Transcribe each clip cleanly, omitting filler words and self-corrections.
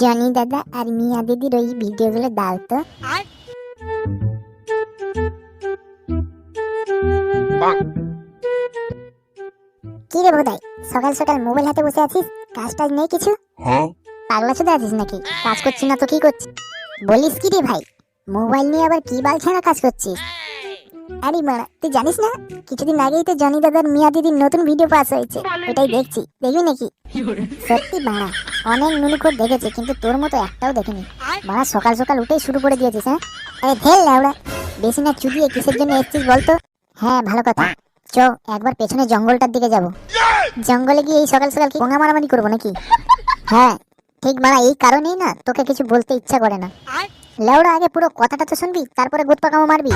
Johnny দাদা আর মিয়া দিদির ওই ভিডিওগুলো দাও তো। কি রে বোধাই, সকাল সকাল মোবাইল হাতে বসে আছিস? কাজ টাজ নেই কিছু? পাগলা চোদা আছিস নাকি? কাজ করছিস না তো কি করছিস? বলিস কি রে ভাই, মোবাইল নিয়ে আবার কি বালছানা কাজ করছিস? আরে মারা, তুই জানিস না কিছুদিন আগেই তো জনি দাদার মিয়া দিদির নতুন ভিডিও পাস হয়েছে, ওটাই দেখছি। দেখবি নাকি? সত্যি বাড়া, অনেক নুনুখোর দেখেছে কিন্তু তোর মতো একটাও দেখিনি। বাড়া সকাল সকাল উঠেই শুরু করে দিয়েছিস। হ্যাঁ আরে ধেল লাউড়া, বেশি না চুদিয়ে কিসের জন্য এসেছিস বলতো? হ্যাঁ ভালো কথা, চ একবার পেছনে জঙ্গলটার দিকে যাব। জঙ্গলে গিয়ে এই সকাল সকাল কি পোঙা মারামারি করবো নাকি? হ্যাঁ ঠিক বাড়া, এই কারণেই না তোকে কিছু বলতে ইচ্ছা করে না। লেওড়া আগে পুরো কথাটা তো শুনবি, তারপরে গুদ পাকামো মারবি।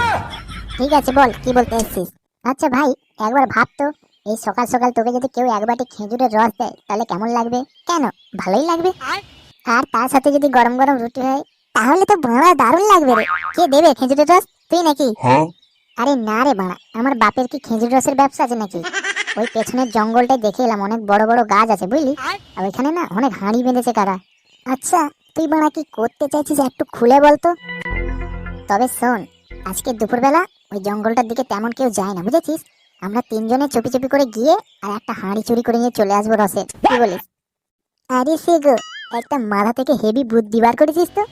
ঠিক আছে বল কি বলতে এসেছিস। আচ্ছা ভাই, একবার ভাব তো, এই সকাল সকাল তোকে যদি কেউ এক বাটি খেজুরের রস দেয় তাহলে কেমন লাগবে? কেন, ভালোই লাগবে। আর তার সাথে যদি গরম গরম রুটি হয় তাহলে তো বাড়া দারুণ লাগবে রে। কে দেবে খেজুরের রস, তুই নাকি? আরে না রে বাড়া, আমার বাপের কি খেজুর রসের ব্যবসা আছে নাকি? ওই পেছনের জঙ্গলটাই দেখে এলাম, অনেক বড় বড় গাছ আছে বুঝলি, আর ওইখানে না অনেক হাঁড়ি বেঁধেছে কারা। আচ্ছা তুই বাড়া কি করতে চাইছিস একটু খুলে বলতো। তবে শোন, আজকে দুপুরবেলা ওই জঙ্গলটার দিকে তেমন কেউ যায় না বুঝেছিস। আমরা তিনজনে চুপি চুপি করে গিয়ে আর একটা হাঁড়ি চুরি করে নিয়ে চলে আসবো রসের, কি বলিস? আরে সে গো, একটা মাথা থেকে হেভি বুদ্ধি বার করেছিস তো।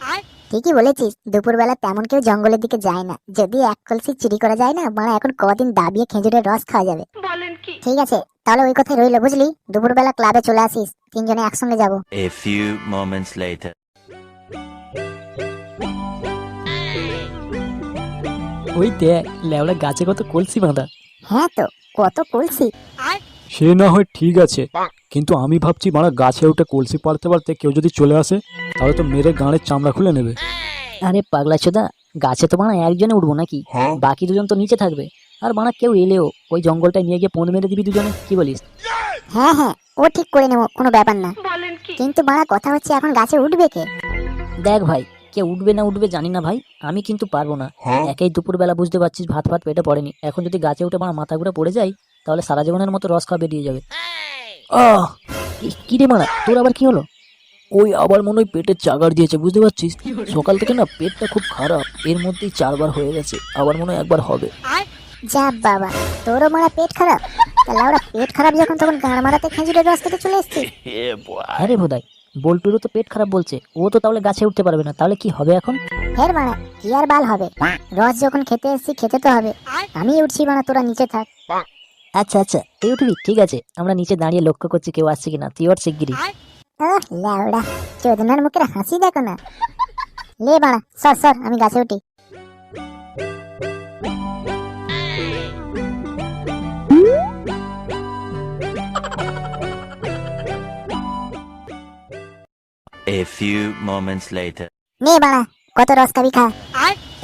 ঠিকই বলেছিস, দুপুরবেলা তেমন কেউ জঙ্গলের দিকে যায় না। যদি এক কলসি চুরি করা যায় না মানে এখন কদিন দাবিয়ে খেজুরের রস খাওয়া যাবে। ঠিক আছে তাহলে ওই কথাই রইলো বুঝলি, দুপুরবেলা ক্লাবে চলে আসিস, তিনজনে একসঙ্গে যাবো। A few moments later. ওই দেখ লেওড়া গাছে কত কলসি বাঁধা। হ্যাঁ তো, কত কলসি। সে না হয় ঠিক আছে, কিন্তু আমি ভাবছি মারা গাছে উঠে কলসি পাড়তে পারতে কেউ যদি চলে আসে তাহলে তো মেরে গাঁড়ের চামড়া খুলে নেবে। আরে পাগলা চোদা, গাছে তো বানা একজনে উঠবো নাকি? বাকি দুজন তো নিচে থাকবে। আর বানা কেউ এলেও ওই জঙ্গলটা নিয়ে গিয়ে পোঁদ মেরে দিবি দুজনে, কি বলিস? হ্যাঁ হ্যাঁ, ও ঠিক করে নেবো, কোনো ব্যাপার না। কিন্তু বাড়া কথা হচ্ছে এখন গাছে উঠবে কে? দেখ ভাই, কে উঠবে না উঠবে জানি না ভাই, আমি কিন্তু পারবো না। একেই দুপুরবেলা বুঝতে পারছিস ভাত ফাত পেটে পড়েনি, এখন যদি গাছে উঠে বানা মাথা ঘুরে পড়ে যাই তাহলে সারা জীবনের মতো রস খাওয়া বেরিয়ে যাবে। কি রে মারা, তোর আবার কি হলো? ওই আবার মনে হয় পেটের চাগার দিয়েছে বুঝতে পারছিস। সকাল থেকে না পেটটা খুব খারাপ, এর মধ্যেই 4বার হয়ে গেছে, আবার মনে হয় একবার হবে। যা বাবা, তোরও মারা পেট খারাপ? তাহলে ওরা পেট খারাপ যখন তখন গাঁড় মারাতে খেজুরের রস খেতে চলে এসছি। আরে ভোদাই, বল্টুরও তো পেট খারাপ বলছে, ও তো তাহলে গাছে উঠতে পারবে না, তাহলে কি হবে এখন? ফের মারা কি আর বাল হবে, রস যখন খেতে এসছি খেতে তো হবে। আমি উঠছি মারা, তোরা নিচে থাক। আচ্ছা আচ্ছা, তুই উঠবি, ঠিক আছে। আমরা নিচে দাঁড়িয়ে লক্ষ্য করছি কেউ আসছে কিনা, তুই ওর শিগগিরি। ল্যাওড়া, চোদনার মুখের হাসি দেখো না। লে বাড়া, সর সর, আমি গাছে উঠি। A few moments later. নে বাড়া, কত রস খাবি খা।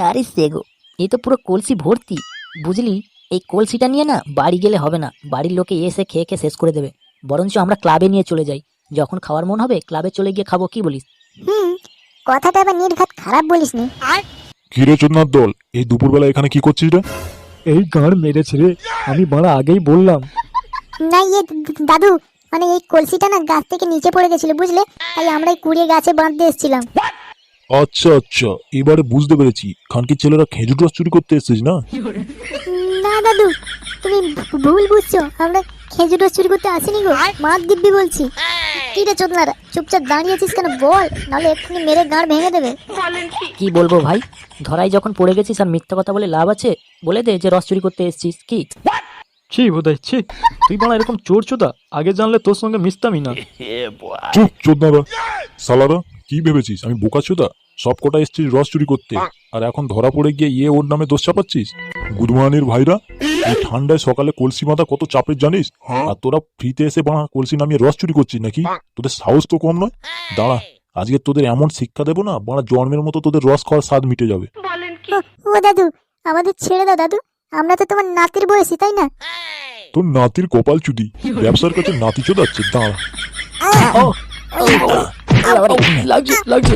আরে সেগো, এই তো পুরো কলসি ভর্তি বুঝলি। এই কলসিটা নিয়ে না বাড়ি গেলে হবে না, বাড়ির লোকে এসে খেয়ে খেয়ে শেষ করে দেবে। বরঞ্চ আমরা ক্লাবে নিয়ে চলে যাই, যখন খাওয়ার মন হবে ক্লাবে চলে গিয়ে খাবো, কি বলিস? কথাটা আবার নির্ঘাত খারাপ বলিস নি। কিরে চোদনার দল, এই দুপুরবেলা এখানে কি করছিস রে? এই গাঁড় মেরেছে রে, আমি বাড়া আগেই বললাম। না ইয়ে দাদু, মানে এই কলসিটা না গাছ থেকে নিচে পড়ে গেছিল বুঝলে, তাই আমরা এই কুড়িয়ে গাছে বাঁধতে এসেছিলাম। আচ্ছা আচ্ছা, এবারে বুঝতে পেরেছি, খানকির ছেলেরা খেজুর রস চুরি করতে এসেছিস না? না দাদু, তুমি ভুল বুঝছো, আমরা খেজুর রস চুরি করতে আসিনি গো, মাছ দিব্যি বলছি। কি রে চোদনারা, চুপচাপ দাঁড়িয়ে আছিস কেন বল, নাহলে এক্ষুনি মেরে গাঁড় ভেঙে দেবে। কি বলবো ভাই, ধরাই যখন পড়ে গেছিস আর মিথ্যা কথা বলে লাভ আছে? বলে দে যে রস চুরি করতে এসেছিস। কি ছি বোধাই ছি, তুই বাড়া এরকম চোর চোদা, আগে জানলে তোর সঙ্গে মিশতামই না। চুপ চোদনারা, সালারা কি ভেবেছিস আমি বোকা চোদা? সব কটা এসছিস রস চুরি করতে, আর এখন ধরা পড়ে গিয়ে ওর নামে দোষ চাপাচ্ছিস? গুদমানির ভাইরা, এই ঠান্ডায় সকালে কলসি বাঁধা কত চাপের জানিস? আর তোরা ফ্রিতে এসে বাঁধা কলসি নামিয়ে রস চুরি করছিস নাকি? তোদের সাহস তো কম নয়। দাঁড়া, আজকে তোদের এমন শিক্ষা দেবো না, বাঁড়া জন্মের মতো তোদের রস খাওয়ার স্বাদ মিটে যাবে। ও দাদু, আমাদের ছেড়ে দাও দাদু, আমরা তো তোমার নাতির বয়সী তাই না? তোর নাতির কপাল চুদি, ব্যবসার কাছে নাতি চোদাচ্ছে। দাঁড়া, লাগছে লাগছে।